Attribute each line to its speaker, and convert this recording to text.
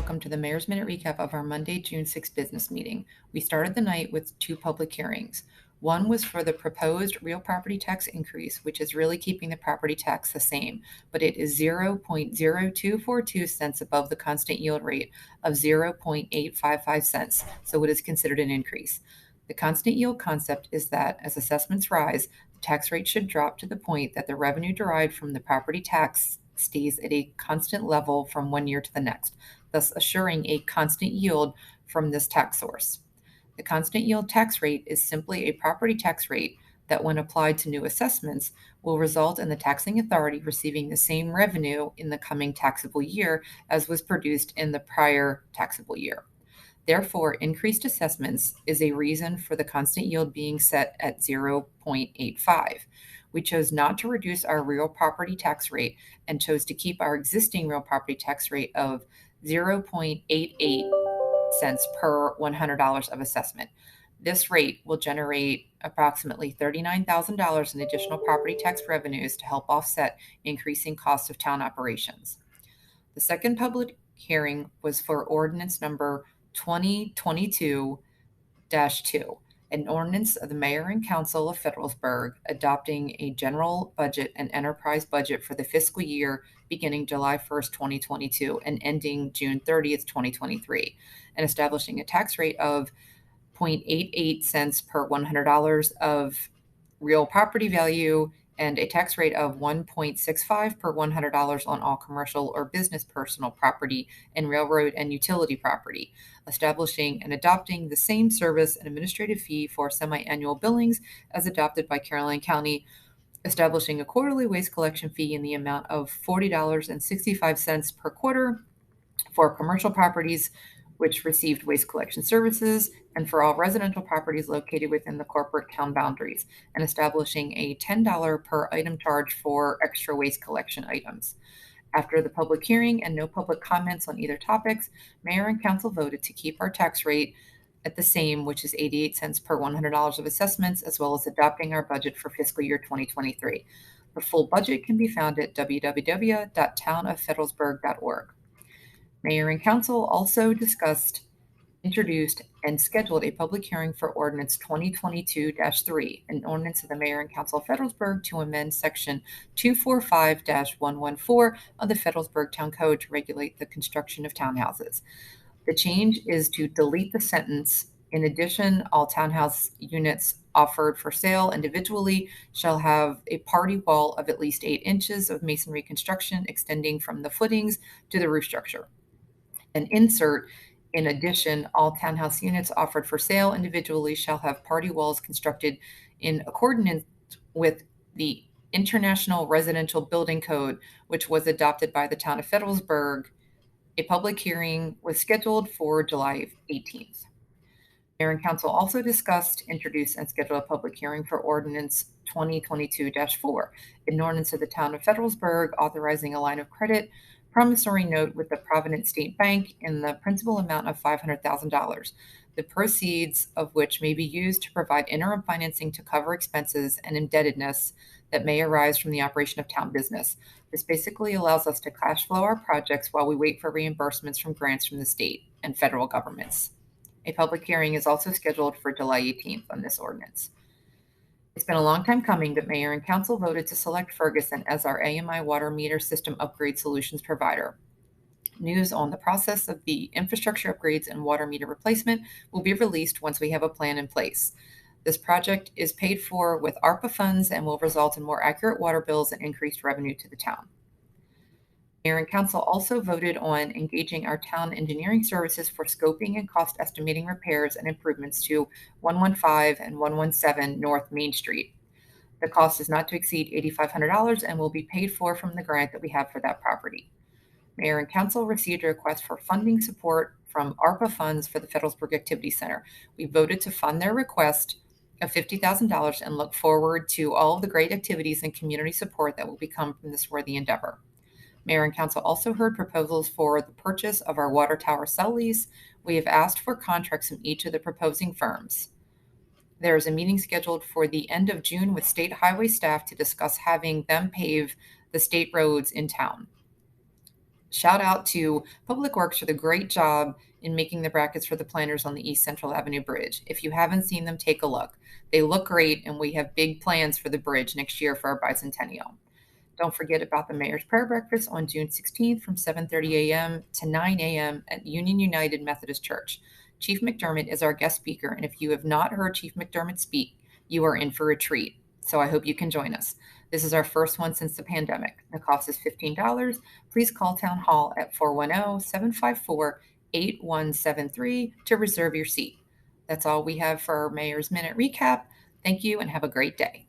Speaker 1: welcome to the Mayor's Minute recap of our Monday, June 6th business meeting. We started the night with 2 public hearings. One was for the proposed real property tax increase, which is really keeping the property tax the same, but it is 0.0242 cents above the constant yield rate of 0.855 cents, so it is considered an increase. The constant yield concept is that as assessments rise, the tax rate should drop to the point that the revenue derived from the property tax stays at a constant level from one year to the next, thus assuring a constant yield from this tax source. The constant yield tax rate is simply a property tax rate that, when applied to new assessments, will result in the taxing authority receiving the same revenue in the coming taxable year as was produced in the prior taxable year. Therefore, increased assessments is a reason for the constant yield being set at 0.85. We chose not to reduce our real property tax rate and chose to keep our existing real property tax rate of 0.88 cents per $100 of assessment. This rate will generate approximately $39,000 in additional property tax revenues to help offset increasing costs of town operations. The second public hearing was for ordinance number 2022-2, an ordinance of the Mayor and Council of Federalsburg adopting a general budget and enterprise budget for the fiscal year beginning July 1st, 2022 and ending June 30th, 2023, and establishing a tax rate of 0.88 cents per $100 of real property value and a tax rate of 1.65 per $100 on all commercial or business personal property and railroad and utility property, establishing and adopting the same service and administrative fee for semi-annual billings as adopted by Caroline County, establishing a quarterly waste collection fee in the amount of $40.65 per quarter for commercial properties which received waste collection services, and for all residential properties located within the corporate town boundaries, and establishing a $10 per item charge for extra waste collection items. After the public hearing and no public comments on either topics, Mayor and Council voted to keep our tax rate at the same, which is 88 cents per $100 of assessments, as well as adopting our budget for fiscal year 2023. The full budget can be found at www.townoffederalsburg.org. Mayor and Council also discussed, introduced, and scheduled a public hearing for Ordinance 2022-3, an ordinance of the Mayor and Council of Federalsburg to amend Section 245-114 of the Federalsburg Town Code to regulate the construction of townhouses. The change is to delete the sentence, "In addition, all townhouse units offered for sale individually shall have a party wall of at least 8 inches of masonry construction extending from the footings to the roof structure." And insert, "In addition, all townhouse units offered for sale individually shall have party walls constructed in accordance with the International Residential Building Code, which was adopted by the town of Federalsburg." A public hearing was scheduled for July 18th. Mayor and Council also discussed, introduced, and scheduled a public hearing for Ordinance 2022-4, an ordinance of the town of Federalsburg authorizing a line of credit promissory note with the Providence State Bank in the principal amount of $500,000, the proceeds of which may be used to provide interim financing to cover expenses and indebtedness that may arise from the operation of town business. This basically allows us to cash flow our projects while we wait for reimbursements from grants from the state and federal governments. A public hearing is also scheduled for July 18th on this ordinance. It's been a long time coming, but Mayor and Council voted to select Ferguson as our AMI water meter system upgrade solutions provider. News on the process of the infrastructure upgrades and water meter replacement will be released once we have a plan in place. This project is paid for with ARPA funds and will result in more accurate water bills and increased revenue to the town. Mayor and Council also voted on engaging our town engineering services for scoping and cost estimating repairs and improvements to 115 and 117 North Main Street. The cost is not to exceed $8,500 and will be paid for from the grant that we have for that property. Mayor and Council received a request for funding support from ARPA funds for the Federalsburg Activity Center. We voted to fund their request of $50,000 and look forward to all of the great activities and community support that will become from this worthy endeavor. Mayor and Council also heard proposals for the purchase of our water tower cell lease. We have asked for contracts from each of the proposing firms. There is a meeting scheduled for the end of June with state highway staff to discuss having them pave the state roads in town. Shout out to Public Works for the great job in making the brackets for the planters on the East Central Avenue Bridge. If you haven't seen them, take a look. They look great, and we have big plans for the bridge next year for our bicentennial. Don't forget about the Mayor's Prayer Breakfast on June 16th from 7:30 a.m. to 9 a.m. at Union United Methodist Church. Chief McDermott is our guest speaker, and if you have not heard Chief McDermott speak, you are in for a treat. So I hope you can join us. This is our first one since the pandemic. The cost is $15. Please call Town Hall at 410-754-8173 to reserve your seat. That's all we have for our Mayor's Minute recap. Thank you and have a great day.